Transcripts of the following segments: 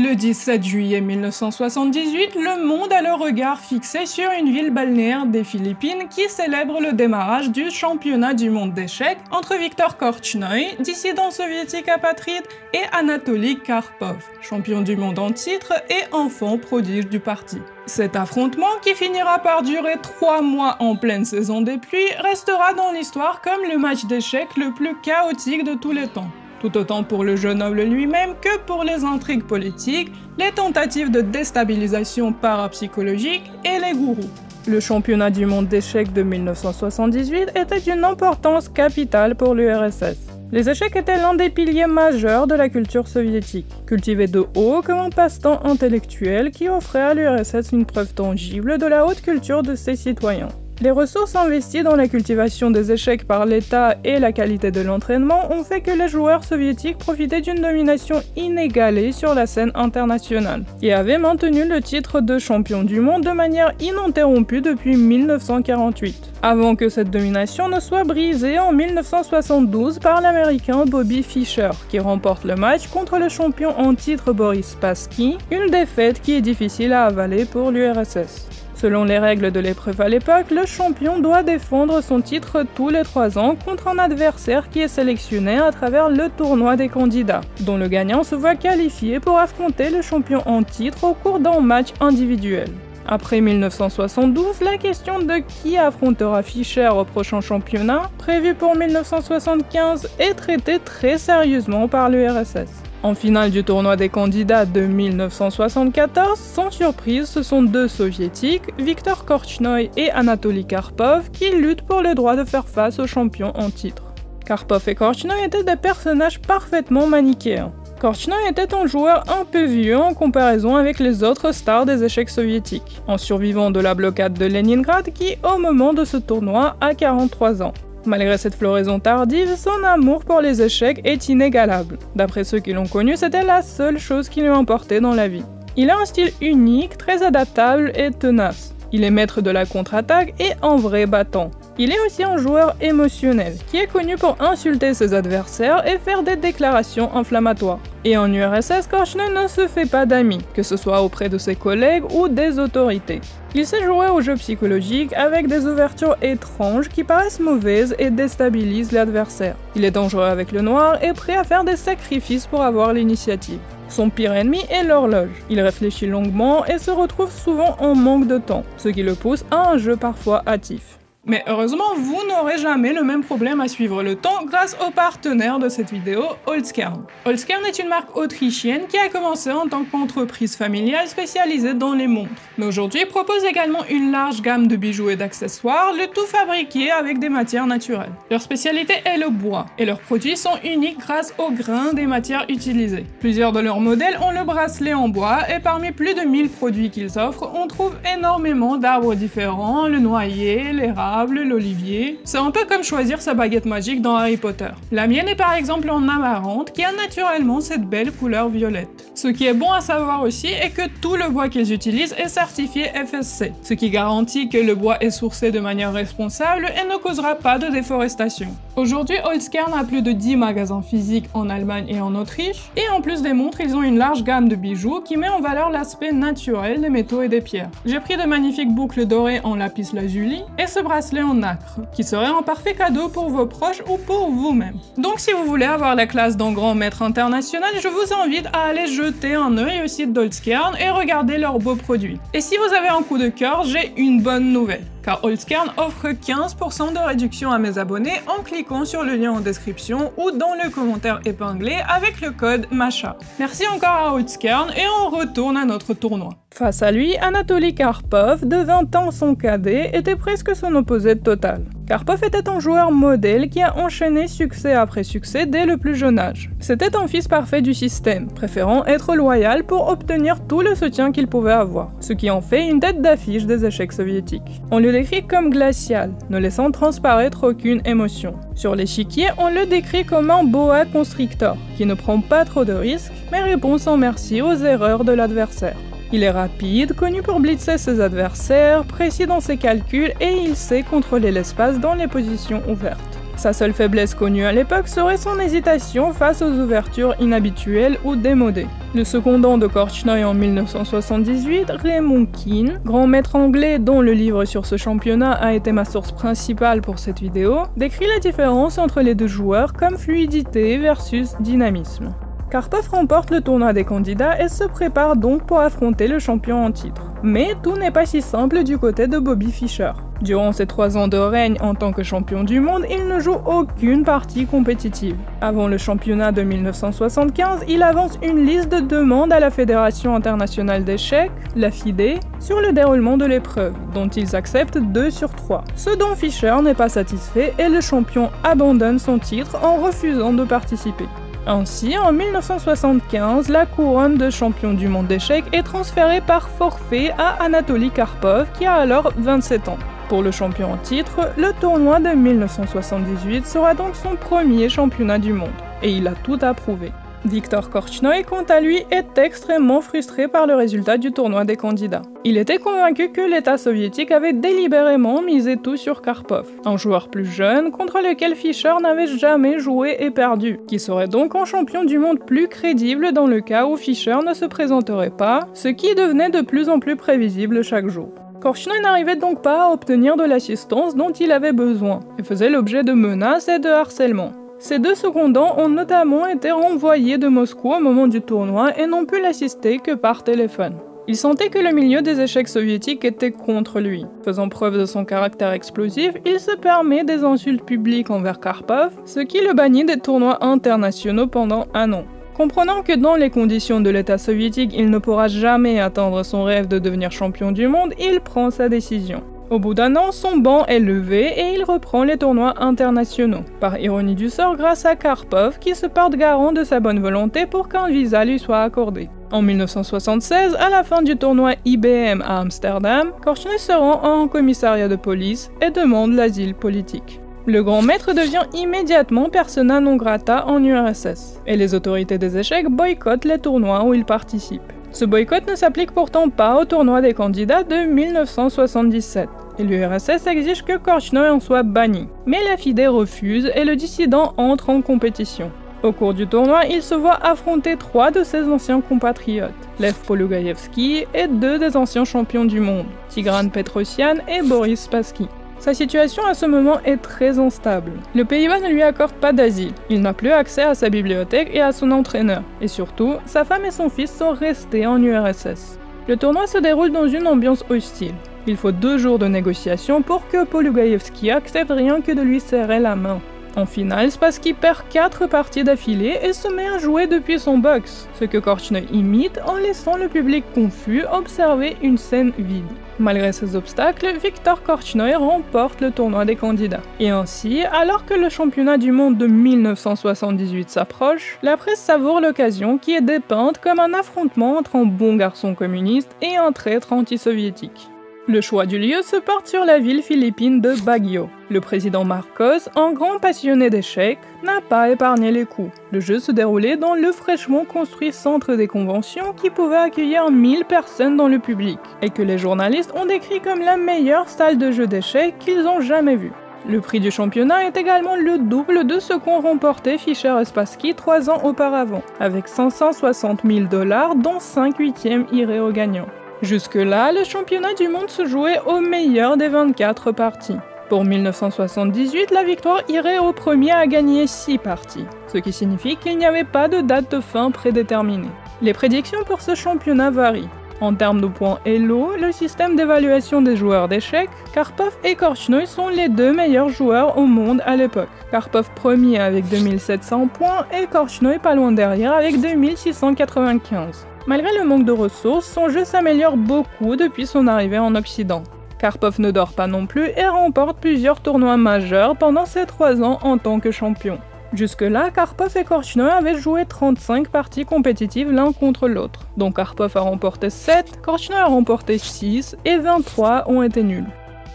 Le 17 juillet 1978, le monde a le regard fixé sur une ville balnéaire des Philippines qui célèbre le démarrage du championnat du monde d'échecs entre Viktor Korchnoi, dissident soviétique apatride, et Anatoly Karpov, champion du monde en titre et enfant prodige du parti. Cet affrontement, qui finira par durer 3 mois en pleine saison des pluies, restera dans l'histoire comme le match d'échecs le plus chaotique de tous les temps. Tout autant pour le jeu noble lui-même que pour les intrigues politiques, les tentatives de déstabilisation parapsychologique et les gourous. Le championnat du monde d'échecs de 1978 était d'une importance capitale pour l'URSS. Les échecs étaient l'un des piliers majeurs de la culture soviétique, cultivé de haut comme un passe-temps intellectuel qui offrait à l'URSS une preuve tangible de la haute culture de ses citoyens. Les ressources investies dans la cultivation des échecs par l'État et la qualité de l'entraînement ont fait que les joueurs soviétiques profitaient d'une domination inégalée sur la scène internationale et avaient maintenu le titre de champion du monde de manière ininterrompue depuis 1948, avant que cette domination ne soit brisée en 1972 par l'Américain Bobby Fischer, qui remporte le match contre le champion en titre Boris Spassky, une défaite qui est difficile à avaler pour l'URSS. Selon les règles de l'épreuve à l'époque, le champion doit défendre son titre tous les 3 ans contre un adversaire qui est sélectionné à travers le tournoi des candidats, dont le gagnant se voit qualifié pour affronter le champion en titre au cours d'un match individuel. Après 1972, la question de qui affrontera Fischer au prochain championnat, prévu pour 1975, est traitée très sérieusement par l'URSS. En finale du tournoi des candidats de 1974, sans surprise, ce sont 2 soviétiques, Viktor Korchnoi et Anatoly Karpov, qui luttent pour le droit de faire face aux champions en titre. Karpov et Korchnoi étaient des personnages parfaitement manichéens. Korchnoi était un joueur un peu vieux en comparaison avec les autres stars des échecs soviétiques, un survivant de la blocade de Leningrad qui, au moment de ce tournoi, a 43 ans. Malgré cette floraison tardive, son amour pour les échecs est inégalable. D'après ceux qui l'ont connu, c'était la seule chose qui lui importait dans la vie. Il a un style unique, très adaptable et tenace. Il est maître de la contre-attaque et un vrai battant. Il est aussi un joueur émotionnel, qui est connu pour insulter ses adversaires et faire des déclarations inflammatoires. Et en URSS, Korchnoi ne se fait pas d'amis, que ce soit auprès de ses collègues ou des autorités. Il sait jouer au jeu psychologique avec des ouvertures étranges qui paraissent mauvaises et déstabilisent l'adversaire. Il est dangereux avec le noir et prêt à faire des sacrifices pour avoir l'initiative. Son pire ennemi est l'horloge. Il réfléchit longuement et se retrouve souvent en manque de temps, ce qui le pousse à un jeu parfois hâtif. Mais heureusement, vous n'aurez jamais le même problème à suivre le temps grâce au partenaire de cette vidéo, Holzkern. Holzkern est une marque autrichienne qui a commencé en tant qu'entreprise familiale spécialisée dans les montres, mais aujourd'hui propose également une large gamme de bijoux et d'accessoires, le tout fabriqué avec des matières naturelles. Leur spécialité est le bois, et leurs produits sont uniques grâce au grain des matières utilisées. Plusieurs de leurs modèles ont le bracelet en bois, et parmi plus de 1000 produits qu'ils offrent, on trouve énormément d'arbres différents, le noyer, l'érable, l'olivier. C'est un peu comme choisir sa baguette magique dans Harry Potter. La mienne est par exemple en amarante qui a naturellement cette belle couleur violette. Ce qui est bon à savoir aussi est que tout le bois qu'ils utilisent est certifié FSC, ce qui garantit que le bois est sourcé de manière responsable et ne causera pas de déforestation. Aujourd'hui, Holzkern a plus de 10 magasins physiques en Allemagne et en Autriche, et en plus des montres, ils ont une large gamme de bijoux qui met en valeur l'aspect naturel des métaux et des pierres. J'ai pris de magnifiques boucles dorées en lapis lazuli et ce bracelet en nacre, qui serait un parfait cadeau pour vos proches ou pour vous-même. Donc si vous voulez avoir la classe d'un grand maître international, je vous invite à aller jeter un œil au site d'Holzkern et regarder leurs beaux produits. Et si vous avez un coup de cœur, j'ai une bonne nouvelle, car Holzkern offre 15% de réduction à mes abonnés en cliquant sur le lien en description ou dans le commentaire épinglé avec le code MACHA. Merci encore à Holzkern et on retourne à notre tournoi. Face à lui, Anatoly Karpov, de 20 ans son cadet, était presque son opposé total. Karpov était un joueur modèle qui a enchaîné succès après succès dès le plus jeune âge. C'était un fils parfait du système, préférant être loyal pour obtenir tout le soutien qu'il pouvait avoir, ce qui en fait une tête d'affiche des échecs soviétiques. On le décrit comme glacial, ne laissant transparaître aucune émotion. Sur l'échiquier, on le décrit comme un boa constrictor, qui ne prend pas trop de risques, mais répond sans merci aux erreurs de l'adversaire. Il est rapide, connu pour blitzer ses adversaires, précis dans ses calculs et il sait contrôler l'espace dans les positions ouvertes. Sa seule faiblesse connue à l'époque serait son hésitation face aux ouvertures inhabituelles ou démodées. Le secondant de Korchnoi en 1978, Raymond Keane, grand maître anglais dont le livre sur ce championnat a été ma source principale pour cette vidéo, décrit la différence entre les deux joueurs comme fluidité versus dynamisme. Karpov remporte le tournoi des candidats et se prépare donc pour affronter le champion en titre. Mais tout n'est pas si simple du côté de Bobby Fischer. Durant ses 3 ans de règne en tant que champion du monde, il ne joue aucune partie compétitive. Avant le championnat de 1975, il avance une liste de demandes à la Fédération internationale d'échecs, la FIDE, sur le déroulement de l'épreuve, dont ils acceptent 2 sur 3. Ce dont Fischer n'est pas satisfait et le champion abandonne son titre en refusant de participer. Ainsi, en 1975, la couronne de champion du monde d'échecs est transférée par forfait à Anatoly Karpov, qui a alors 27 ans. Pour le champion en titre, le tournoi de 1978 sera donc son premier championnat du monde, et il a tout approuvé. Viktor Korchnoi, quant à lui, est extrêmement frustré par le résultat du tournoi des candidats. Il était convaincu que l'État soviétique avait délibérément misé tout sur Karpov, un joueur plus jeune contre lequel Fischer n'avait jamais joué et perdu, qui serait donc un champion du monde plus crédible dans le cas où Fischer ne se présenterait pas, ce qui devenait de plus en plus prévisible chaque jour. Korchnoi n'arrivait donc pas à obtenir de l'assistance dont il avait besoin, et faisait l'objet de menaces et de harcèlement. Ces 2 secondants ont notamment été renvoyés de Moscou au moment du tournoi et n'ont pu l'assister que par téléphone. Il sentait que le milieu des échecs soviétiques était contre lui. Faisant preuve de son caractère explosif, il se permet des insultes publiques envers Karpov, ce qui le bannit des tournois internationaux pendant 1 an. Comprenant que dans les conditions de l'État soviétique, il ne pourra jamais atteindre son rêve de devenir champion du monde, il prend sa décision. Au bout d'1 an, son banc est levé et il reprend les tournois internationaux. Par ironie du sort, grâce à Karpov qui se porte garant de sa bonne volonté pour qu'un visa lui soit accordé. En 1976, à la fin du tournoi IBM à Amsterdam, Korchnoi se rend en commissariat de police et demande l'asile politique. Le grand maître devient immédiatement persona non grata en URSS, et les autorités des échecs boycottent les tournois où il participe. Ce boycott ne s'applique pourtant pas au tournoi des candidats de 1977, et l'URSS exige que Korchnoi en soit banni. Mais la FIDE refuse et le dissident entre en compétition. Au cours du tournoi, il se voit affronter 3 de ses anciens compatriotes, Lev Polugaevski et 2 des anciens champions du monde, Tigran Petrosyan et Boris Spassky. Sa situation à ce moment est très instable. Le Pays-Bas ne lui accorde pas d'asile, il n'a plus accès à sa bibliothèque et à son entraîneur, et surtout, sa femme et son fils sont restés en URSS. Le tournoi se déroule dans une ambiance hostile. Il faut 2 jours de négociation pour que Polugaevski accepte rien que de lui serrer la main. En finale, Spassky perd 4 parties d'affilée et se met à jouer depuis son box, ce que Korchnoi imite en laissant le public confus observer une scène vide. Malgré ces obstacles, Viktor Korchnoi remporte le tournoi des candidats. Et ainsi, alors que le championnat du monde de 1978 s'approche, la presse savoure l'occasion qui est dépeinte comme un affrontement entre un bon garçon communiste et un traître anti-soviétique. Le choix du lieu se porte sur la ville philippine de Baguio. Le président Marcos, un grand passionné d'échecs, n'a pas épargné les coups. Le jeu se déroulait dans le fraîchement construit centre des conventions qui pouvait accueillir 1000 personnes dans le public, et que les journalistes ont décrit comme la meilleure salle de jeu d'échecs qu'ils ont jamais vue. Le prix du championnat est également le double de ce qu'ont remporté Fischer et Spassky 3 ans auparavant, avec 560 000 $, dont 5/8 iraient aux gagnants. Jusque-là, le championnat du monde se jouait au meilleur des 24 parties. Pour 1978, la victoire irait au premier à gagner 6 parties, ce qui signifie qu'il n'y avait pas de date de fin prédéterminée. Les prédictions pour ce championnat varient. En termes de points Elo, le système d'évaluation des joueurs d'échecs, Karpov et Korchnoi sont les 2 meilleurs joueurs au monde à l'époque. Karpov premier avec 2700 points et Korchnoi pas loin derrière avec 2695. Malgré le manque de ressources, son jeu s'améliore beaucoup depuis son arrivée en Occident. Karpov ne dort pas non plus et remporte plusieurs tournois majeurs pendant ses 3 ans en tant que champion. Jusque-là, Karpov et Korchnoi avaient joué 35 parties compétitives l'un contre l'autre, dont Karpov a remporté 7, Korchnoi a remporté 6 et 23 ont été nuls.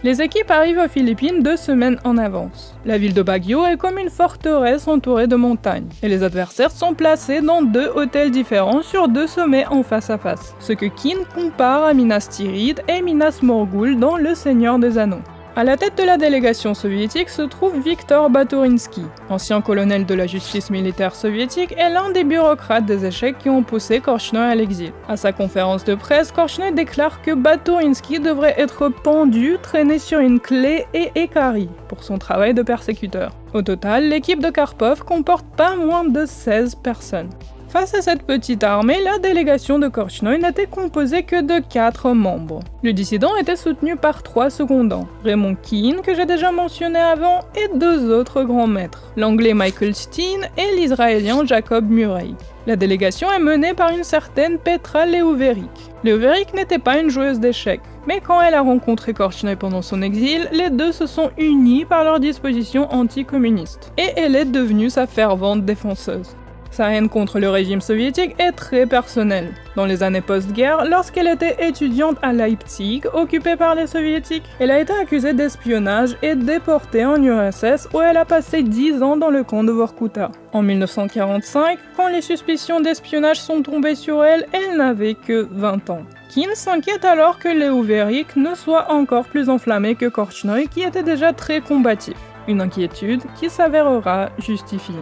Les équipes arrivent aux Philippines 2 semaines en avance. La ville de Baguio est comme une forteresse entourée de montagnes, et les adversaires sont placés dans 2 hôtels différents sur 2 sommets en face à face, ce que Keane compare à Minas Tirith et Minas Morgul dans Le Seigneur des Anneaux. À la tête de la délégation soviétique se trouve Viktor Baturinsky, ancien colonel de la justice militaire soviétique et l'un des bureaucrates des échecs qui ont poussé Korchnoi à l'exil. À sa conférence de presse, Korchnoi déclare que Baturinsky devrait être pendu, traîné sur une clé et équarri pour son travail de persécuteur. Au total, l'équipe de Karpov comporte pas moins de 16 personnes. Face à cette petite armée, la délégation de Korchnoi n'était composée que de 4 membres. Le dissident était soutenu par 3 secondants, Raymond Keane, que j'ai déjà mentionné avant, et 2 autres grands maîtres, l'anglais Michael Steen et l'israélien Jacob Murray. La délégation est menée par une certaine Petra Leuverick. Leuverick n'était pas une joueuse d'échecs, mais quand elle a rencontré Korchnoi pendant son exil, les deux se sont unis par leur disposition anticommuniste, et elle est devenue sa fervente défenseuse. Sa haine contre le régime soviétique est très personnelle. Dans les années post-guerre, lorsqu'elle était étudiante à Leipzig, occupée par les soviétiques, elle a été accusée d'espionnage et déportée en URSS où elle a passé 10 ans dans le camp de Vorkuta. En 1945, quand les suspicions d'espionnage sont tombées sur elle, elle n'avait que 20 ans. Keane s'inquiète alors que Leuverick ne soit encore plus enflammé que Korchnoi qui était déjà très combatif. Une inquiétude qui s'avérera justifiée.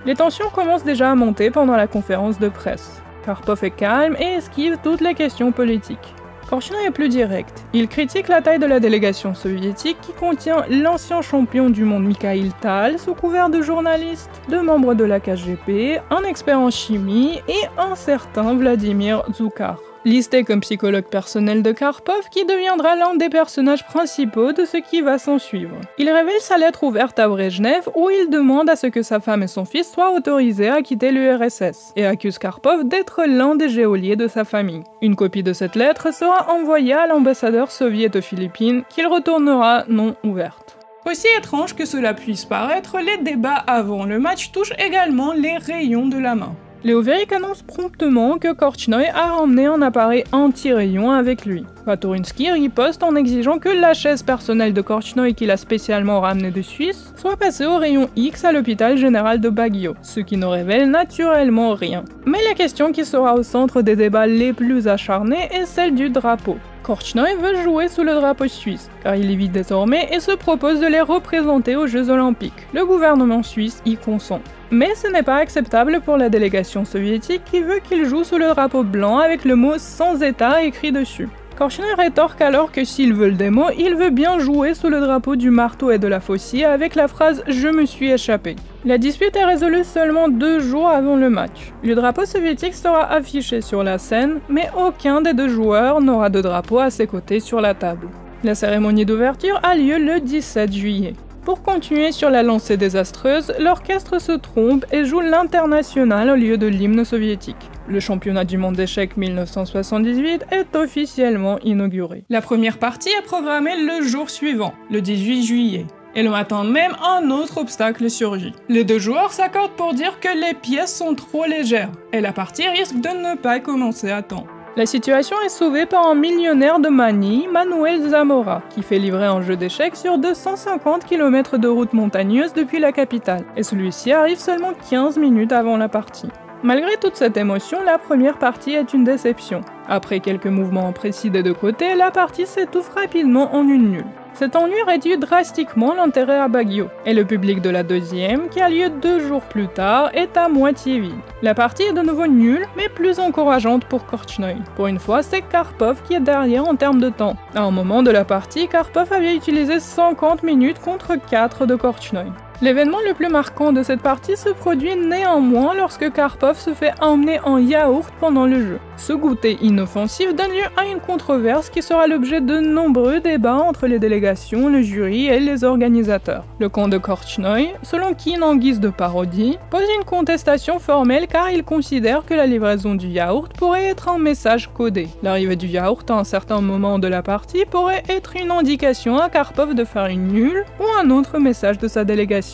Les tensions commencent déjà à monter pendant la conférence de presse. Karpov est calme et esquive toutes les questions politiques. Korchnoi est plus direct. Il critique la taille de la délégation soviétique qui contient l'ancien champion du monde Mikhail Tal sous couvert de journalistes, 2 membres de la KGB, un expert en chimie et un certain Vladimir Zoukhar. Listé comme psychologue personnel de Karpov, qui deviendra l'un des personnages principaux de ce qui va s'ensuivre. Il révèle sa lettre ouverte à Brejnev où il demande à ce que sa femme et son fils soient autorisés à quitter l'URSS et accuse Karpov d'être l'un des geôliers de sa famille. Une copie de cette lettre sera envoyée à l'ambassadeur soviétique aux Philippines qu'il retournera non ouverte. Aussi étrange que cela puisse paraître, les débats avant le match touchent également les rayons de la main. Leuverick annonce promptement que Korchnoi a ramené un appareil anti-rayon avec lui. Baturinsky riposte en exigeant que la chaise personnelle de Korchnoi qu'il a spécialement ramenée de Suisse soit passée au rayon X à l'hôpital général de Baguio, ce qui ne révèle naturellement rien. Mais la question qui sera au centre des débats les plus acharnés est celle du drapeau. Korchnoi veut jouer sous le drapeau suisse, car il y vit désormais et se propose de les représenter aux Jeux Olympiques. Le gouvernement suisse y consent. Mais ce n'est pas acceptable pour la délégation soviétique qui veut qu'il joue sous le drapeau blanc avec le mot « sans État » écrit dessus. Korchnoi rétorque alors que s'ils veulent des mots, il veut bien jouer sous le drapeau du marteau et de la faucille avec la phrase « Je me suis échappé ». La dispute est résolue seulement 2 jours avant le match. Le drapeau soviétique sera affiché sur la scène, mais aucun des 2 joueurs n'aura de drapeau à ses côtés sur la table. La cérémonie d'ouverture a lieu le 17 juillet. Pour continuer sur la lancée désastreuse, l'orchestre se trompe et joue l'Internationale au lieu de l'hymne soviétique. Le championnat du monde d'échecs 1978 est officiellement inauguré. La première partie est programmée le jour suivant, le 18 juillet. Et le matin même, un autre obstacle surgit. Les 2 joueurs s'accordent pour dire que les pièces sont trop légères, et la partie risque de ne pas commencer à temps. La situation est sauvée par un millionnaire de Manille, Manuel Zamora, qui fait livrer un jeu d'échecs sur 250 km de route montagneuse depuis la capitale, et celui-ci arrive seulement 15 minutes avant la partie. Malgré toute cette émotion, la première partie est une déception. Après quelques mouvements précis des 2 côtés, la partie s'étouffe rapidement en une nulle. Cet ennui réduit drastiquement l'intérêt à Baguio, et le public de la deuxième, qui a lieu 2 jours plus tard, est à moitié vide. La partie est de nouveau nulle, mais plus encourageante pour Korchnoi. Pour une fois, c'est Karpov qui est derrière en termes de temps. À un moment de la partie, Karpov avait utilisé 50 minutes contre 4 de Korchnoi. L'événement le plus marquant de cette partie se produit néanmoins lorsque Karpov se fait emmener en yaourt pendant le jeu. Ce goûter inoffensif donne lieu à une controverse qui sera l'objet de nombreux débats entre les délégations, le jury et les organisateurs. Le camp de Korchnoi, selon Keane en guise de parodie, pose une contestation formelle car il considère que la livraison du yaourt pourrait être un message codé. L'arrivée du yaourt à un certain moment de la partie pourrait être une indication à Karpov de faire une nulle ou un autre message de sa délégation.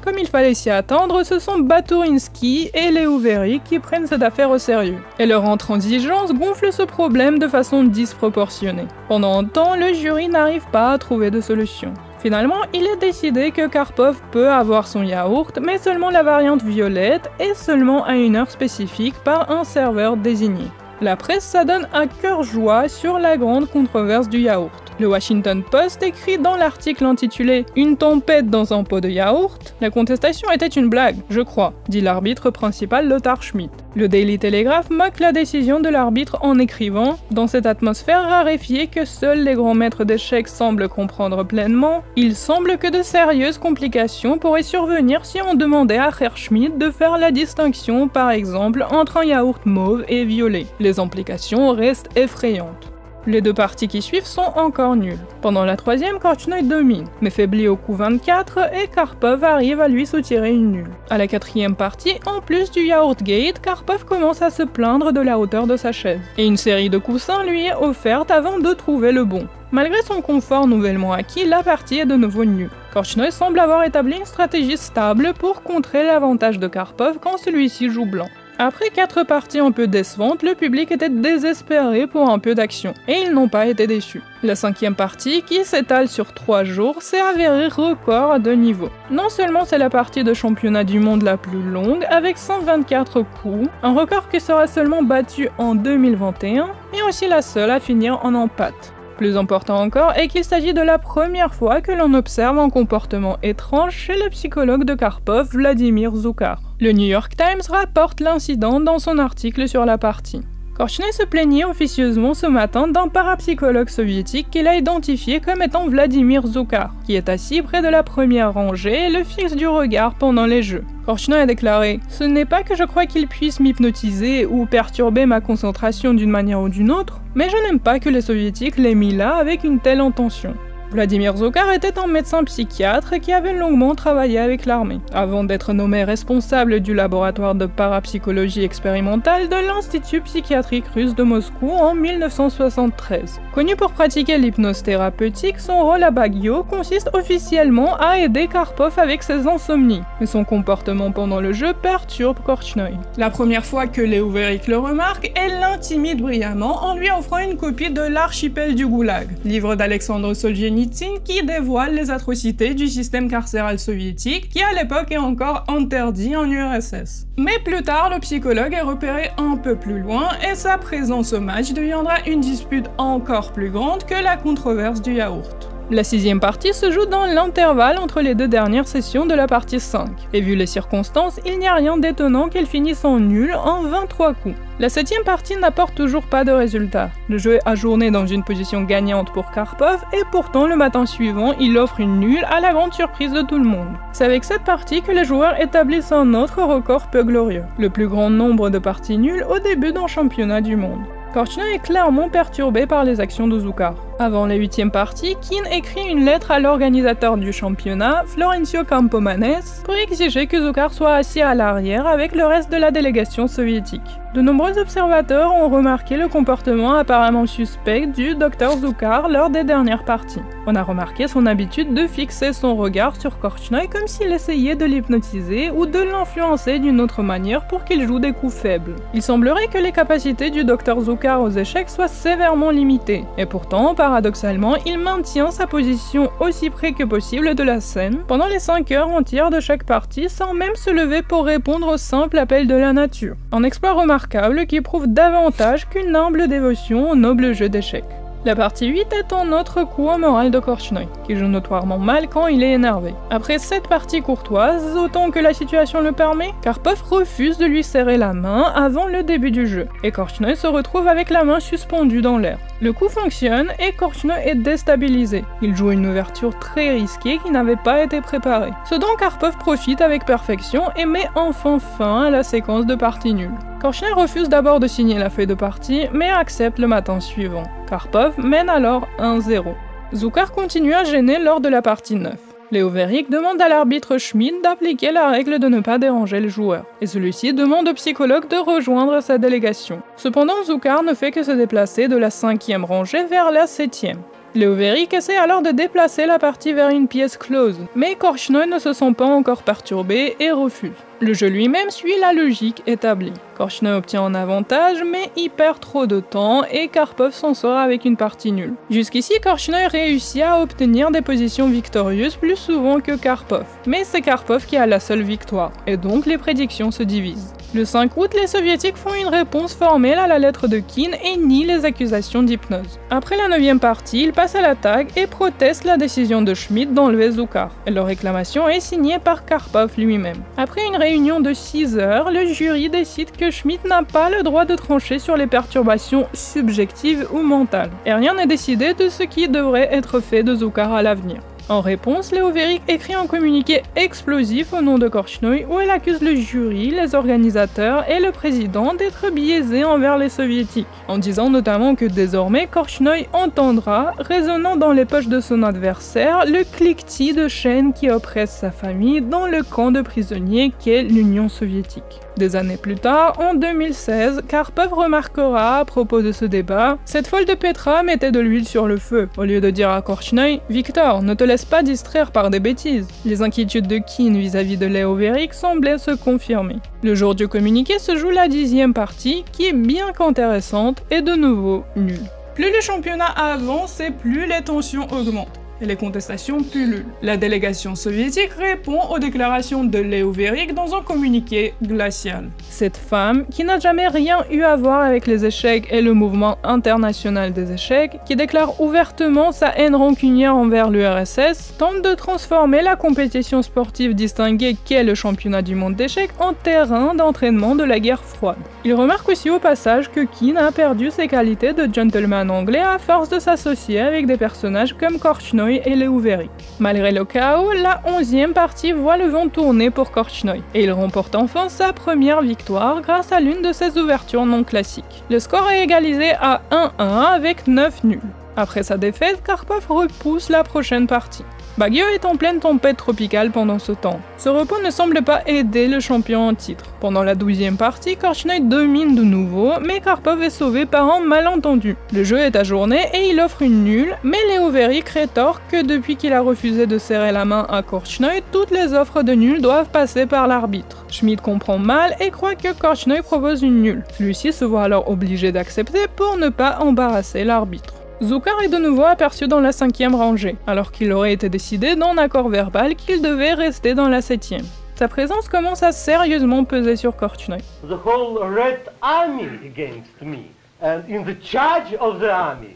Comme il fallait s'y attendre, ce sont Baturinsky et Leuverick qui prennent cette affaire au sérieux. Et leur intransigeance gonfle ce problème de façon disproportionnée. Pendant un temps, le jury n'arrive pas à trouver de solution. Finalement, il est décidé que Karpov peut avoir son yaourt, mais seulement la variante violette et seulement à une heure spécifique par un serveur désigné. La presse s'adonne à cœur joie sur la grande controverse du yaourt. Le Washington Post écrit dans l'article intitulé « Une tempête dans un pot de yaourt », la contestation était une blague, je crois, dit l'arbitre principal Lothar Schmidt. Le Daily Telegraph moque la décision de l'arbitre en écrivant « Dans cette atmosphère raréfiée que seuls les grands maîtres d'échecs semblent comprendre pleinement, il semble que de sérieuses complications pourraient survenir si on demandait à Herr Schmidt de faire la distinction, par exemple, entre un yaourt mauve et violet. Les implications restent effrayantes. » Les deux parties qui suivent sont encore nulles. Pendant la troisième, Korchnoi domine, mais faiblit au coup 24 et Karpov arrive à lui soutirer une nulle. À la quatrième partie, en plus du Yaourt Gate, Karpov commence à se plaindre de la hauteur de sa chaise, et une série de coussins lui est offerte avant de trouver le bon. Malgré son confort nouvellement acquis, la partie est de nouveau nulle. Korchnoi semble avoir établi une stratégie stable pour contrer l'avantage de Karpov quand celui-ci joue blanc. Après 4 parties un peu décevantes, le public était désespéré pour un peu d'action, et ils n'ont pas été déçus. La 5e partie, qui s'étale sur 3 jours, s'est avérée record à 2 niveaux. Non seulement c'est la partie de championnat du monde la plus longue, avec 124 coups, un record qui sera seulement battu en 2021, mais aussi la seule à finir en empate. Plus important encore est qu'il s'agit de la première fois que l'on observe un comportement étrange chez le psychologue de Karpov, Vladimir Zoukhar. Le New York Times rapporte l'incident dans son article sur la partie. Korchnoi se plaignait officieusement ce matin d'un parapsychologue soviétique qu'il a identifié comme étant Vladimir Zoukhar, qui est assis près de la première rangée et le fixe du regard pendant les jeux. Korchnoi a déclaré « Ce n'est pas que je crois qu'il puisse m'hypnotiser ou perturber ma concentration d'une manière ou d'une autre, mais je n'aime pas que les soviétiques l'aient mis là avec une telle intention. » Vladimir Zoukhar était un médecin psychiatre qui avait longuement travaillé avec l'armée, avant d'être nommé responsable du laboratoire de parapsychologie expérimentale de l'Institut psychiatrique russe de Moscou en 1973. Connu pour pratiquer l'hypnose thérapeutique, son rôle à Baguio consiste officiellement à aider Karpov avec ses insomnies, mais son comportement pendant le jeu perturbe Korchnoi. La première fois que Léo Veric le remarque, elle l'intimide brillamment en lui offrant une copie de L'Archipel du Goulag, livre d'Alexandre Solzhenitsyn qui dévoile les atrocités du système carcéral soviétique qui à l'époque est encore interdit en URSS. Mais plus tard, le psychologue est repéré un peu plus loin et sa présence au match deviendra une dispute encore plus grande que la controverse du yaourt. La 6e partie se joue dans l'intervalle entre les 2 dernières sessions de la partie 5, et vu les circonstances, il n'y a rien d'étonnant qu'elle finisse en nul en 23 coups. La 7e partie n'apporte toujours pas de résultat. Le jeu est ajourné dans une position gagnante pour Karpov, et pourtant le matin suivant, il offre une nulle à la grande surprise de tout le monde. C'est avec cette partie que les joueurs établissent un autre record peu glorieux, le plus grand nombre de parties nulles au début d'un championnat du monde. Korchnoi est clairement perturbé par les actions de Zoukhar. Avant la 8e partie, Keane écrit une lettre à l'organisateur du championnat, Florencio Campomanes, pour exiger que Zoukhar soit assis à l'arrière avec le reste de la délégation soviétique. De nombreux observateurs ont remarqué le comportement apparemment suspect du Dr Zoukhar lors des dernières parties. On a remarqué son habitude de fixer son regard sur Korchnoi comme s'il essayait de l'hypnotiser ou de l'influencer d'une autre manière pour qu'il joue des coups faibles. Il semblerait que les capacités du Dr Zoukhar aux échecs soient sévèrement limitées, et pourtant, paradoxalement, il maintient sa position aussi près que possible de la scène pendant les 5 heures entières de chaque partie sans même se lever pour répondre au simple appel de la nature. Un exploit remarquable qui prouve davantage qu'une humble dévotion au noble jeu d'échecs. La partie 8 est un autre coup au moral de Korchnoi, qui joue notoirement mal quand il est énervé. Après 7 parties courtoises, autant que la situation le permet, Karpov refuse de lui serrer la main avant le début du jeu, et Korchnoi se retrouve avec la main suspendue dans l'air. Le coup fonctionne et Korchnoi est déstabilisé. Il joue une ouverture très risquée qui n'avait pas été préparée, ce dont Karpov profite avec perfection et met enfin fin à la séquence de parties nulles. Korchnoi refuse d'abord de signer la feuille de partie, mais accepte le matin suivant. Karpov mène alors 1-0. Zoukhar continue à gêner lors de la partie 9. Léo Veric demande à l'arbitre Schmidt d'appliquer la règle de ne pas déranger le joueur, et celui-ci demande au psychologue de rejoindre sa délégation. Cependant, Zoukhar ne fait que se déplacer de la 5e rangée vers la 7e. Léo Veric essaie alors de déplacer la partie vers une pièce close, mais Korchnoi ne se sent pas encore perturbé et refuse. Le jeu lui-même suit la logique établie. Korchnoi obtient un avantage, mais y perd trop de temps et Karpov s'en sort avec une partie nulle. Jusqu'ici, Korchnoi réussit à obtenir des positions victorieuses plus souvent que Karpov. Mais c'est Karpov qui a la seule victoire, et donc les prédictions se divisent. Le 5 août, les soviétiques font une réponse formelle à la lettre de Keane et nient les accusations d'hypnose. Après la 9e partie, ils passent à l'attaque et protestent la décision de Schmidt d'enlever Zoukhar. Leur réclamation est signée par Karpov lui-même. Après une réunion de 6 heures, le jury décide que Schmidt n'a pas le droit de trancher sur les perturbations subjectives ou mentales. Et rien n'est décidé de ce qui devrait être fait de Zoukhar à l'avenir. En réponse, Leo Veric écrit un communiqué explosif au nom de Korchnoi où elle accuse le jury, les organisateurs et le président d'être biaisés envers les soviétiques, en disant notamment que désormais Korchnoi entendra, résonnant dans les poches de son adversaire, le cliquetis de chaînes qui oppresse sa famille dans le camp de prisonniers qu'est l'Union soviétique. Des années plus tard, en 2016, Karpov remarquera à propos de ce débat « Cette folle de Petra mettait de l'huile sur le feu, au lieu de dire à Korchnoi « Victor, ne te laisse pas distraire par des bêtises ». Les inquiétudes de Keane vis-à-vis de Leo Veric semblaient se confirmer. Le jour du communiqué se joue la 10e partie, qui est bien qu'intéressante et de nouveau nulle. Plus le championnat avance et plus les tensions augmentent. Et les contestations pullulent. La délégation soviétique répond aux déclarations de Leo Veric dans un communiqué glacial. Cette femme, qui n'a jamais rien eu à voir avec les échecs et le mouvement international des échecs, qui déclare ouvertement sa haine rancunière envers l'URSS, tente de transformer la compétition sportive distinguée qu'est le championnat du monde d'échecs en terrain d'entraînement de la guerre froide. Il remarque aussi au passage que Keane a perdu ses qualités de gentleman anglais à force de s'associer avec des personnages comme Korchnoi et Leo Veric. Malgré le chaos, la 11e partie voit le vent tourner pour Korchnoi, et il remporte enfin sa première victoire grâce à l'une de ses ouvertures non classiques. Le score est égalisé à 1-1 avec 9 nuls. Après sa défaite, Karpov repousse la prochaine partie. Baguio est en pleine tempête tropicale pendant ce temps. Ce repos ne semble pas aider le champion en titre. Pendant la 12e partie, Korchnoi domine de nouveau, mais Karpov est sauvé par un malentendu. Le jeu est ajourné et il offre une nulle, mais Leo Veric rétorque que depuis qu'il a refusé de serrer la main à Korchnoi, toutes les offres de nulle doivent passer par l'arbitre. Schmidt comprend mal et croit que Korchnoi propose une nulle. Celui-ci se voit alors obligé d'accepter pour ne pas embarrasser l'arbitre. Zoukhar est de nouveau aperçu dans la 5e rangée, alors qu'il aurait été décidé d'un accord verbal qu'il devait rester dans la 7e. Sa présence commence à sérieusement peser sur Korchnoi. The whole Red Army against me, and in the charge of the army,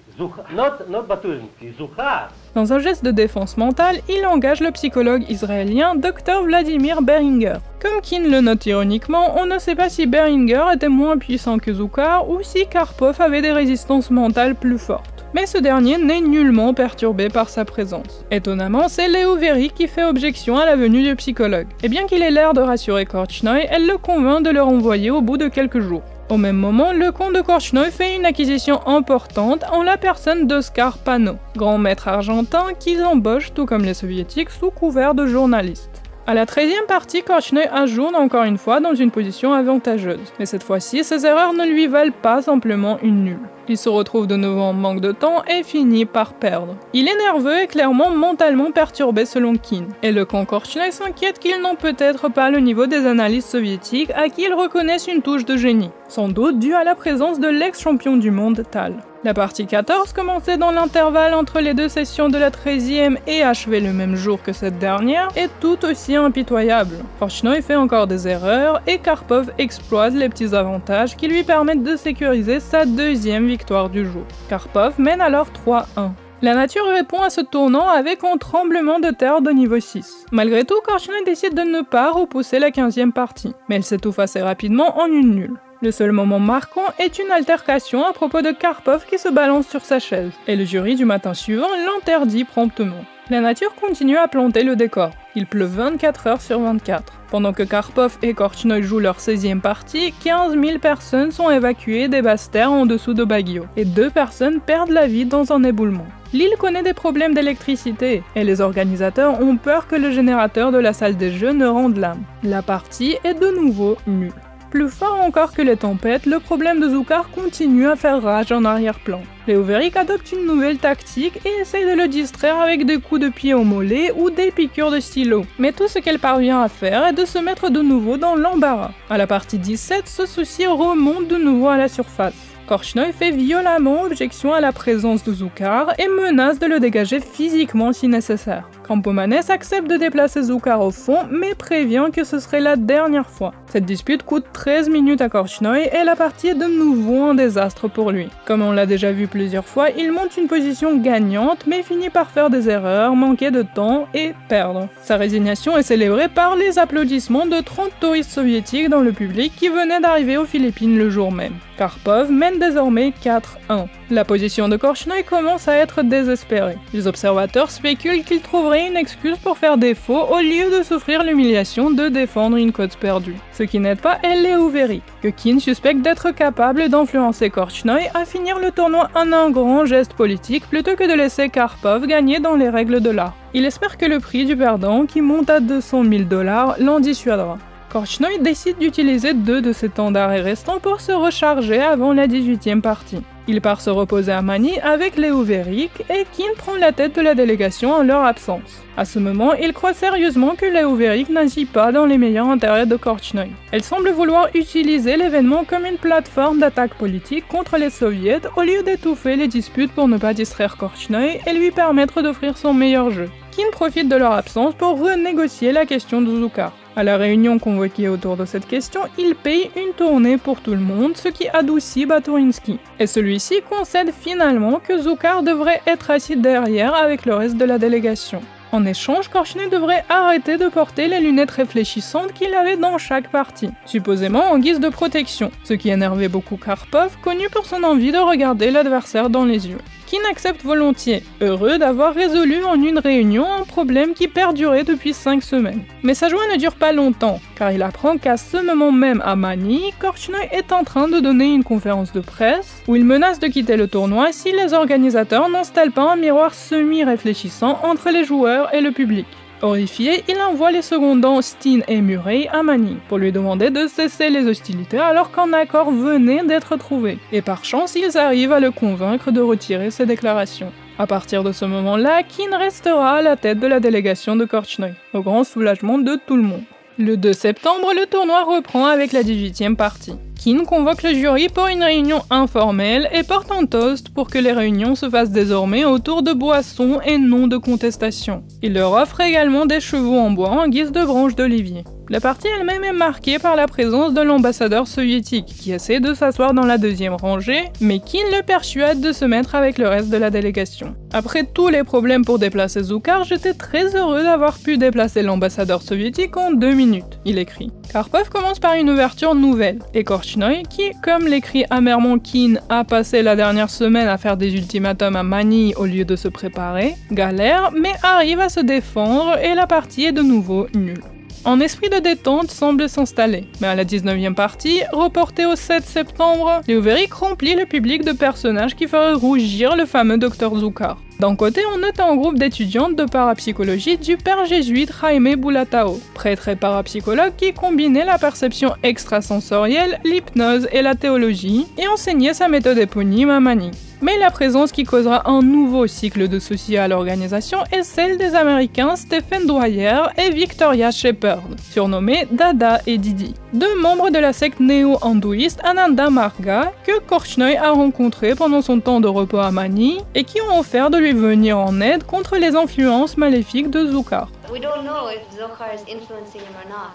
not Baturinski, Zoukhar. Dans un geste de défense mentale, il engage le psychologue israélien Dr Vladimir Beringer. Comme Keane le note ironiquement, on ne sait pas si Beringer était moins puissant que Zoukhar ou si Karpov avait des résistances mentales plus fortes. Mais ce dernier n'est nullement perturbé par sa présence. Étonnamment, c'est Leo Veric qui fait objection à la venue du psychologue. Et bien qu'il ait l'air de rassurer Korchnoi, elle le convainc de le renvoyer au bout de quelques jours. Au même moment, le comte de Korchnoi fait une acquisition importante en la personne d'Oskar Panov, grand maître argentin qu'ils embauchent tout comme les soviétiques sous couvert de journalistes. À la 13e partie, Korchnoi ajourne encore une fois dans une position avantageuse, mais cette fois-ci, ses erreurs ne lui valent pas simplement une nulle. Il se retrouve de nouveau en manque de temps et finit par perdre. Il est nerveux et clairement mentalement perturbé selon Keane, et le camp Korchnoi s'inquiète qu'ils n'ont peut-être pas le niveau des analystes soviétiques à qui ils reconnaissent une touche de génie, sans doute due à la présence de l'ex-champion du monde Tal. La partie 14 commençait dans l'intervalle entre les deux sessions de la 13e et achevée le même jour que cette dernière est tout aussi impitoyable. Korchnoi fait encore des erreurs et Karpov exploite les petits avantages qui lui permettent de sécuriser sa 2e victoire du jour. Karpov mène alors 3-1. La nature répond à ce tournant avec un tremblement de terre de niveau 6. Malgré tout, Korchnoi décide de ne pas repousser la 15e partie, mais elle s'étouffe assez rapidement en une nulle. Le seul moment marquant est une altercation à propos de Karpov qui se balance sur sa chaise, et le jury du matin suivant l'interdit promptement. La nature continue à planter le décor. Il pleut 24 heures sur 24. Pendant que Karpov et Korchnoi jouent leur 16e partie, 15 000 personnes sont évacuées des basses terres en dessous de Baguio, et 2 personnes perdent la vie dans un éboulement. L'île connaît des problèmes d'électricité, et les organisateurs ont peur que le générateur de la salle des jeux ne rende l'âme. La partie est de nouveau nulle. Plus fort encore que les tempêtes, le problème de Zoukhar continue à faire rage en arrière-plan. Leo Veric adopte une nouvelle tactique et essaye de le distraire avec des coups de pied au mollet ou des piqûres de stylo. Mais tout ce qu'elle parvient à faire est de se mettre de nouveau dans l'embarras. À la partie 17, ce souci remonte de nouveau à la surface. Korchnoi fait violemment objection à la présence de Zoukhar et menace de le dégager physiquement si nécessaire. Campomanes accepte de déplacer Zoukhar au fond, mais prévient que ce serait la dernière fois. Cette dispute coûte 13 minutes à Korchnoi et la partie est de nouveau un désastre pour lui. Comme on l'a déjà vu plusieurs fois, il monte une position gagnante, mais finit par faire des erreurs, manquer de temps et perdre. Sa résignation est célébrée par les applaudissements de 30 touristes soviétiques dans le public qui venaient d'arriver aux Philippines le jour même. Karpov mène désormais 4-1. La position de Korchnoi commence à être désespérée. Les observateurs spéculent qu'il trouverait une excuse pour faire défaut au lieu de souffrir l'humiliation de défendre une côte perdue. Ce qui n'aide pas est Leo Veric, que Keane suspecte d'être capable d'influencer Korchnoi à finir le tournoi en un grand geste politique plutôt que de laisser Karpov gagner dans les règles de l'art. Il espère que le prix du perdant, qui monte à $200 000, l'en dissuadera. Korchnoi décide d'utiliser 2 de ses temps d'arrêt restants pour se recharger avant la 18e partie. Il part se reposer à Manille avec Leo Veric et Keane prend la tête de la délégation en leur absence. À ce moment, il croit sérieusement que Leo Veric n'agit pas dans les meilleurs intérêts de Korchnoi. Elle semble vouloir utiliser l'événement comme une plateforme d'attaque politique contre les soviets au lieu d'étouffer les disputes pour ne pas distraire Korchnoi et lui permettre d'offrir son meilleur jeu. Keane profite de leur absence pour renégocier la question de Zoukhar. À la réunion convoquée autour de cette question, il paye une tournée pour tout le monde, ce qui adoucit Baturinski. Et celui-ci concède finalement que Zoukhar devrait être assis derrière avec le reste de la délégation. En échange, Korchnoi devrait arrêter de porter les lunettes réfléchissantes qu'il avait dans chaque partie, supposément en guise de protection, ce qui énervait beaucoup Karpov, connu pour son envie de regarder l'adversaire dans les yeux. Keane accepte volontiers, heureux d'avoir résolu en une réunion un problème qui perdurait depuis 5 semaines. Mais sa joie ne dure pas longtemps, car il apprend qu'à ce moment même à Manille, Korchnoi est en train de donner une conférence de presse où il menace de quitter le tournoi si les organisateurs n'installent pas un miroir semi-réfléchissant entre les joueurs et le public. Horrifié, il envoie les secondants Steen et Murray à Manille pour lui demander de cesser les hostilités alors qu'un accord venait d'être trouvé. Et par chance, ils arrivent à le convaincre de retirer ses déclarations. À partir de ce moment-là, Keane restera à la tête de la délégation de Korchnoi, au grand soulagement de tout le monde. Le 2 septembre, le tournoi reprend avec la 18e partie. Keane convoque le jury pour une réunion informelle et porte un toast pour que les réunions se fassent désormais autour de boissons et non de contestations. Il leur offre également des chevaux en bois en guise de branches d'olivier. La partie elle-même est marquée par la présence de l'ambassadeur soviétique qui essaie de s'asseoir dans la 2e rangée, mais Keane le persuade de se mettre avec le reste de la délégation. Après tous les problèmes pour déplacer Zoukhar, j'étais très heureux d'avoir pu déplacer l'ambassadeur soviétique en 2 minutes, il écrit. Karpov commence par une ouverture nouvelle, et Korchnoi, qui, comme l'écrit amèrement Keane, a passé la dernière semaine à faire des ultimatums à Manille au lieu de se préparer, galère, mais arrive à se défendre et la partie est de nouveau nulle. Un esprit de détente semble s'installer, mais à la 19e partie, reportée au 7 septembre, Leo Veric remplit le public de personnages qui feraient rougir le fameux Dr Zoukhar. D'un côté, on note un groupe d'étudiantes de parapsychologie du père jésuite Jaime Bulatao, prêtre et parapsychologue qui combinait la perception extrasensorielle, l'hypnose et la théologie, et enseignait sa méthode éponyme à Manille. Mais la présence qui causera un nouveau cycle de soucis à l'organisation est celle des Américains Stephen Dwyer et Victoria Shepard, surnommés Dada et Didi, 2 membres de la secte néo-hindouiste Ananda Marga que Korchnoi a rencontrés pendant son temps de repos à Manille et qui ont offert de lui venir en aide contre les influences maléfiques de Zoukhar. We don't know if Zoukhar is influencing him or not,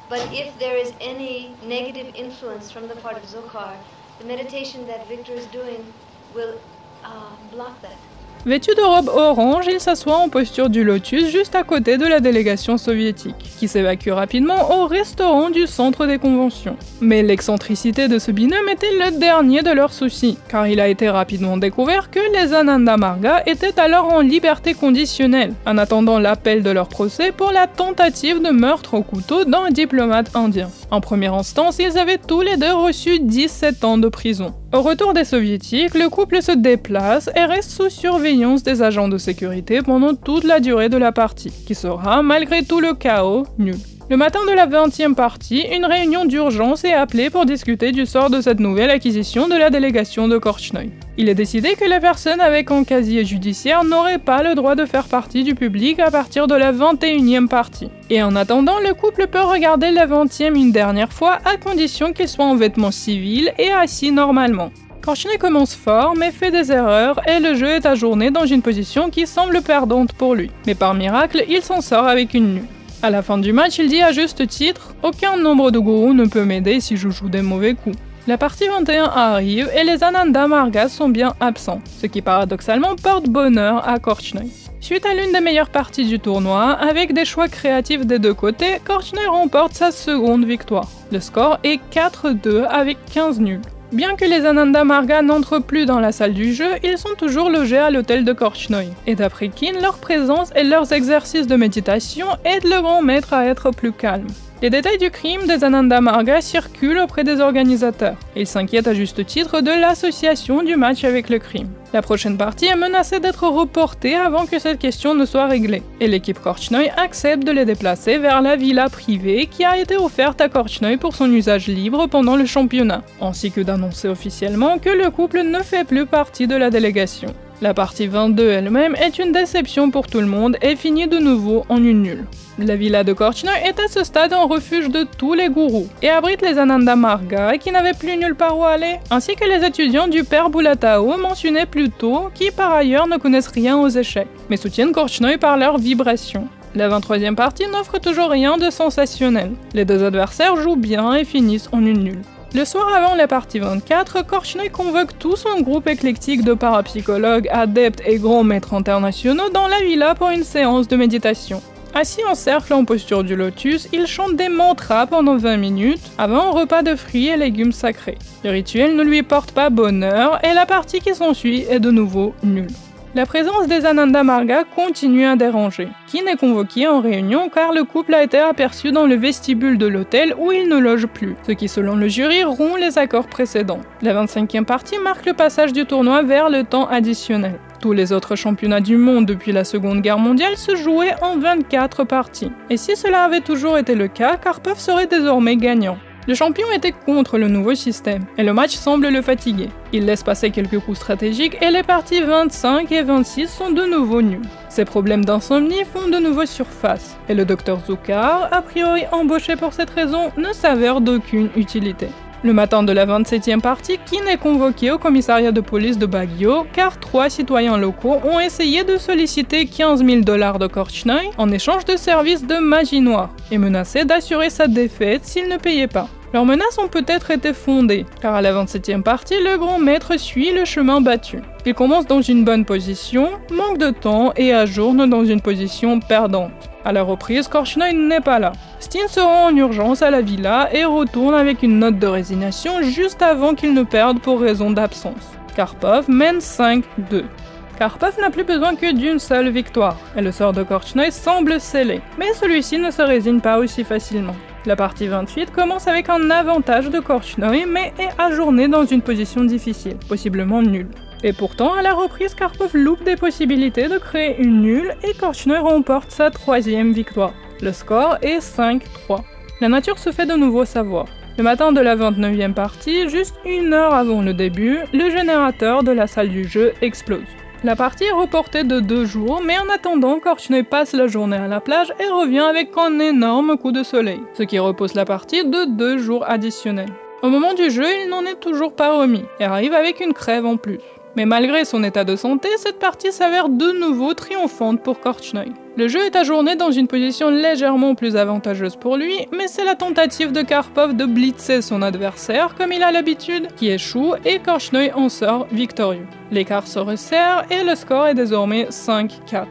but if there is any negative influence from the part of Zoukhar, the meditation that Victor is doing will block that. Vêtu de robe orange, il s'assoit en posture du lotus juste à côté de la délégation soviétique, qui s'évacue rapidement au restaurant du centre des conventions. Mais l'excentricité de ce binôme était le dernier de leurs soucis, car il a été rapidement découvert que les Ananda Marga étaient alors en liberté conditionnelle, en attendant l'appel de leur procès pour la tentative de meurtre au couteau d'un diplomate indien. En première instance, ils avaient tous les deux reçu 17 ans de prison. Au retour des soviétiques, le couple se déplace et reste sous surveillance des agents de sécurité pendant toute la durée de la partie, qui sera, malgré tout le chaos, nulle. Le matin de la 20e partie, une réunion d'urgence est appelée pour discuter du sort de cette nouvelle acquisition de la délégation de Korchnoi. Il est décidé que les personnes avec un casier judiciaire n'auraient pas le droit de faire partie du public à partir de la 21e partie. Et en attendant, le couple peut regarder la 20e une dernière fois à condition qu'il soit en vêtements civils et assis normalement. Korchnoi commence fort mais fait des erreurs et le jeu est ajourné dans une position qui semble perdante pour lui. Mais par miracle, il s'en sort avec une nulle. À la fin du match, il dit à juste titre « Aucun nombre de gourous ne peut m'aider si je joue des mauvais coups ». La partie 21 arrive et les Ananda Marga sont bien absents, ce qui paradoxalement porte bonheur à Korchnoi. Suite à l'une des meilleures parties du tournoi, avec des choix créatifs des deux côtés, Korchnoi remporte sa seconde victoire. Le score est 4-2 avec 15 nuls. Bien que les Ananda Marga n'entrent plus dans la salle du jeu, ils sont toujours logés à l'hôtel de Korchnoi. Et d'après Kin, leur présence et leurs exercices de méditation aident le grand maître à être plus calme. Les détails du crime des Ananda Marga circulent auprès des organisateurs. Ils s'inquiètent à juste titre de l'association du match avec le crime. La prochaine partie est menacée d'être reportée avant que cette question ne soit réglée, et l'équipe Korchnoi accepte de les déplacer vers la villa privée qui a été offerte à Korchnoi pour son usage libre pendant le championnat, ainsi que d'annoncer officiellement que le couple ne fait plus partie de la délégation. La partie 22 elle-même est une déception pour tout le monde et finit de nouveau en une nulle. La villa de Korchnoi est à ce stade un refuge de tous les gourous et abrite les Ananda Marga qui n'avaient plus nulle part où aller, ainsi que les étudiants du père Boulatao mentionnés plus tôt qui par ailleurs ne connaissent rien aux échecs, mais soutiennent Korchnoi par leur vibration. La 23e partie n'offre toujours rien de sensationnel. Les deux adversaires jouent bien et finissent en une nulle. Le soir avant la partie 24, Korchnoi convoque tout son groupe éclectique de parapsychologues, adeptes et grands maîtres internationaux dans la villa pour une séance de méditation. Assis en cercle en posture du lotus, ils chantent des mantras pendant 20 minutes avant un repas de fruits et légumes sacrés. Le rituel ne lui porte pas bonheur et la partie qui s'ensuit est de nouveau nulle. La présence des Ananda Marga continue à déranger. Kin est convoqué en réunion car le couple a été aperçu dans le vestibule de l'hôtel où il ne loge plus, ce qui selon le jury rompt les accords précédents. La 25e partie marque le passage du tournoi vers le temps additionnel. Tous les autres championnats du monde depuis la Seconde Guerre mondiale se jouaient en 24 parties. Et si cela avait toujours été le cas, Karpov serait désormais gagnant. Le champion était contre le nouveau système, et le match semble le fatiguer. Il laisse passer quelques coups stratégiques et les parties 25 et 26 sont de nouveau nulles. Ses problèmes d'insomnie font de nouveau surface, et le Dr Zucar, a priori embauché pour cette raison, ne s'avère d'aucune utilité. Le matin de la 27e partie, Kin est convoqué au commissariat de police de Baguio car 3 citoyens locaux ont essayé de solliciter 15 000 $ de Korchnoi en échange de services de magie noire et menacé d'assurer sa défaite s'ils ne payaient pas. Leurs menaces ont peut-être été fondées, car à la 27e partie, le grand maître suit le chemin battu. Il commence dans une bonne position, manque de temps et ajourne dans une position perdante. À la reprise, Korchnoi n'est pas là. Steen se rend en urgence à la villa et retourne avec une note de résignation juste avant qu'il ne perde pour raison d'absence. Karpov mène 5-2. Karpov n'a plus besoin que d'une seule victoire, et le sort de Korchnoi semble scellé, mais celui-ci ne se résigne pas aussi facilement. La partie 28 commence avec un avantage de Korchnoi, mais est ajournée dans une position difficile, possiblement nulle. Et pourtant, à la reprise, Karpov loupe des possibilités de créer une nulle et Korchnoi remporte sa 3e victoire. Le score est 5-3. La nature se fait de nouveau savoir. Le matin de la 29e partie, juste 1 heure avant le début, le générateur de la salle du jeu explose. La partie est reportée de 2 jours, mais en attendant, Korchnoi passe la journée à la plage et revient avec un énorme coup de soleil, ce qui repousse la partie de 2 jours additionnels. Au moment du jeu, il n'en est toujours pas remis, et arrive avec une crève en plus. Mais malgré son état de santé, cette partie s'avère de nouveau triomphante pour Korchnoi. Le jeu est ajourné dans une position légèrement plus avantageuse pour lui, mais c'est la tentative de Karpov de blitzer son adversaire comme il a l'habitude, qui échoue et Korchnoi en sort victorieux. L'écart se resserre et le score est désormais 5-4.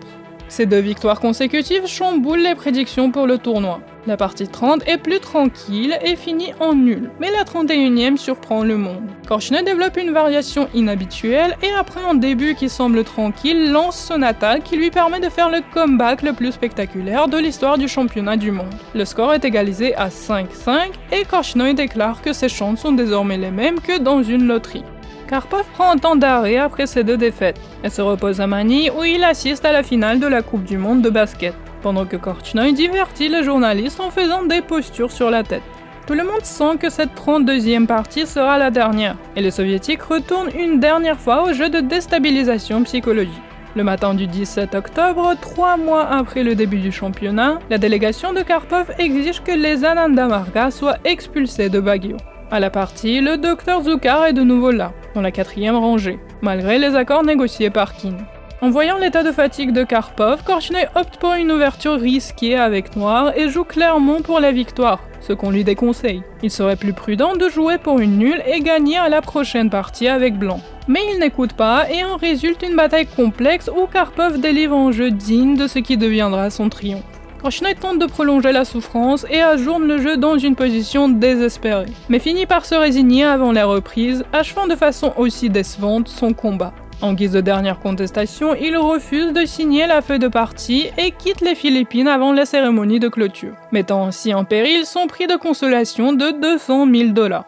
Ces 2 victoires consécutives chamboulent les prédictions pour le tournoi. La partie 30 est plus tranquille et finit en nul, mais la 31e surprend le monde. Korchnoi développe une variation inhabituelle et après un début qui semble tranquille, lance son attaque qui lui permet de faire le comeback le plus spectaculaire de l'histoire du championnat du monde. Le score est égalisé à 5-5 et Korchnoi déclare que ses chances sont désormais les mêmes que dans une loterie. Karpov prend un temps d'arrêt après ses 2 défaites et se repose à Manille où il assiste à la finale de la Coupe du Monde de basket, pendant que Korchnoi divertit les journalistes en faisant des postures sur la tête. Tout le monde sent que cette 32e partie sera la dernière, et les soviétiques retournent une dernière fois au jeu de déstabilisation psychologique. Le matin du 17 octobre, 3 mois après le début du championnat, la délégation de Karpov exige que les Ananda Marga soient expulsés de Baguio. À la partie, le Dr Zucar est de nouveau là. dans la 4e rangée, malgré les accords négociés par Keane. En voyant l'état de fatigue de Karpov, Korchnoi opte pour une ouverture risquée avec noir et joue clairement pour la victoire, ce qu'on lui déconseille. Il serait plus prudent de jouer pour une nulle et gagner à la prochaine partie avec blanc. Mais il n'écoute pas et en résulte une bataille complexe où Karpov délivre un jeu digne de ce qui deviendra son triomphe. Korchnoi tente de prolonger la souffrance et ajourne le jeu dans une position désespérée, mais finit par se résigner avant la reprise, achevant de façon aussi décevante son combat. En guise de dernière contestation, il refuse de signer la feuille de partie et quitte les Philippines avant la cérémonie de clôture, mettant ainsi en péril son prix de consolation de 200 000 $.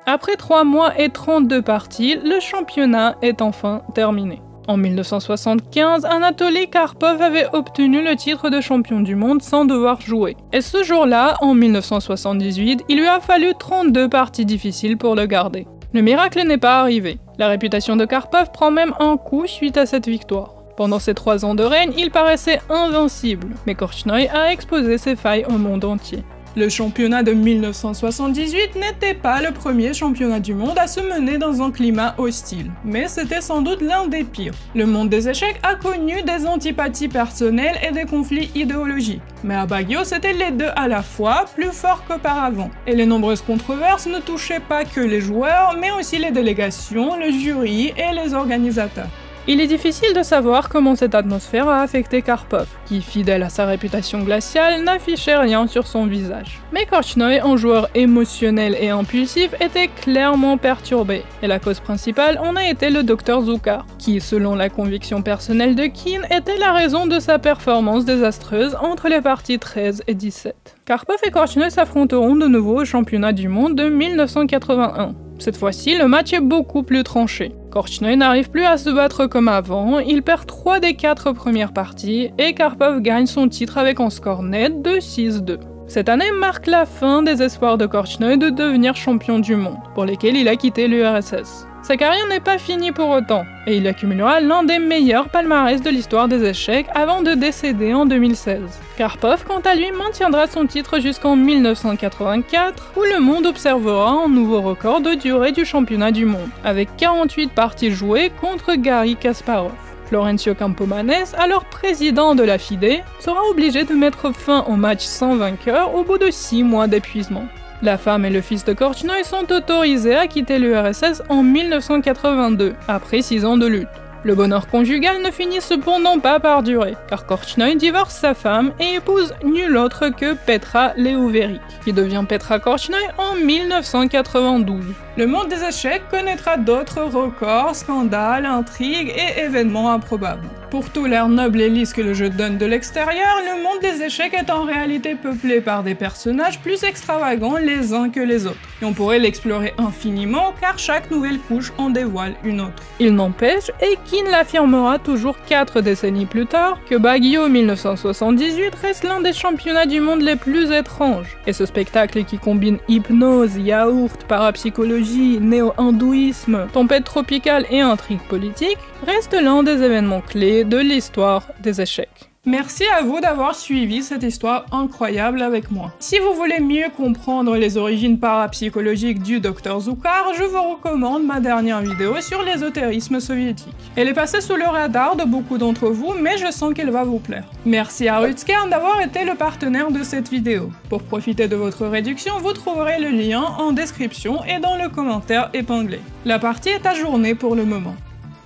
Après 3 mois et 32 parties, le championnat est enfin terminé. En 1975, Anatoly Karpov avait obtenu le titre de champion du monde sans devoir jouer. Et ce jour-là, en 1978, il lui a fallu 32 parties difficiles pour le garder. Le miracle n'est pas arrivé. La réputation de Karpov prend même un coup suite à cette victoire. Pendant ces 3 ans de règne, il paraissait invincible, mais Korchnoi a exposé ses failles au monde entier. Le championnat de 1978 n'était pas le premier championnat du monde à se mener dans un climat hostile, mais c'était sans doute l'un des pires. Le monde des échecs a connu des antipathies personnelles et des conflits idéologiques, mais à Baguio c'était les deux à la fois, plus forts qu'auparavant. Et les nombreuses controverses ne touchaient pas que les joueurs, mais aussi les délégations, le jury et les organisateurs. Il est difficile de savoir comment cette atmosphère a affecté Karpov, qui, fidèle à sa réputation glaciale, n'affichait rien sur son visage. Mais Korchnoi, un joueur émotionnel et impulsif, était clairement perturbé, et la cause principale en a été le Dr Zucar, qui, selon la conviction personnelle de Keane, était la raison de sa performance désastreuse entre les parties 13 et 17. Karpov et Korchnoi s'affronteront de nouveau au championnat du monde de 1981. Cette fois-ci, le match est beaucoup plus tranché. Korchnoi n'arrive plus à se battre comme avant, il perd 3 des 4 premières parties et Karpov gagne son titre avec un score net de 6-2. Cette année marque la fin des espoirs de Korchnoi de devenir champion du monde, pour lesquels il a quitté l'URSS. Sa carrière n'est pas finie pour autant, et il accumulera l'un des meilleurs palmarès de l'histoire des échecs avant de décéder en 2016. Karpov, quant à lui, maintiendra son titre jusqu'en 1984, où le monde observera un nouveau record de durée du championnat du monde, avec 48 parties jouées contre Garry Kasparov. Florencio Campomanes, alors président de la FIDE, sera obligé de mettre fin au match sans vainqueur au bout de 6 mois d'épuisement. La femme et le fils de Korchnoi sont autorisés à quitter l'URSS en 1982, après 6 ans de lutte. Le bonheur conjugal ne finit cependant pas par durer, car Korchnoi divorce sa femme et épouse nul autre que Petra Leuveric, qui devient Petra Korchnoi en 1992. Le monde des échecs connaîtra d'autres records, scandales, intrigues et événements improbables. Pour tout l'air noble et lisse que le jeu donne de l'extérieur, le monde des échecs est en réalité peuplé par des personnages plus extravagants les uns que les autres. Et on pourrait l'explorer infiniment car chaque nouvelle couche en dévoile une autre. Il n'empêche, et Keane l'affirmera toujours 4 décennies plus tard, que Baguio 1978 reste l'un des championnats du monde les plus étranges. Et ce spectacle qui combine hypnose, yaourt, parapsychologie, néo-hindouisme, tempête tropicale et intrigue politique, reste l'un des événements clés de l'histoire des échecs. Merci à vous d'avoir suivi cette histoire incroyable avec moi. Si vous voulez mieux comprendre les origines parapsychologiques du Dr Zucar, je vous recommande ma dernière vidéo sur l'ésotérisme soviétique. Elle est passée sous le radar de beaucoup d'entre vous, mais je sens qu'elle va vous plaire. Merci à Rutskern d'avoir été le partenaire de cette vidéo. Pour profiter de votre réduction, vous trouverez le lien en description et dans le commentaire épinglé. La partie est ajournée pour le moment.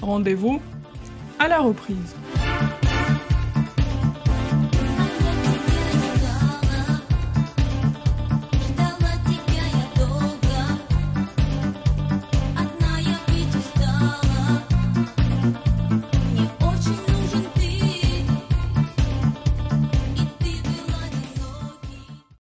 Rendez-vous à la reprise.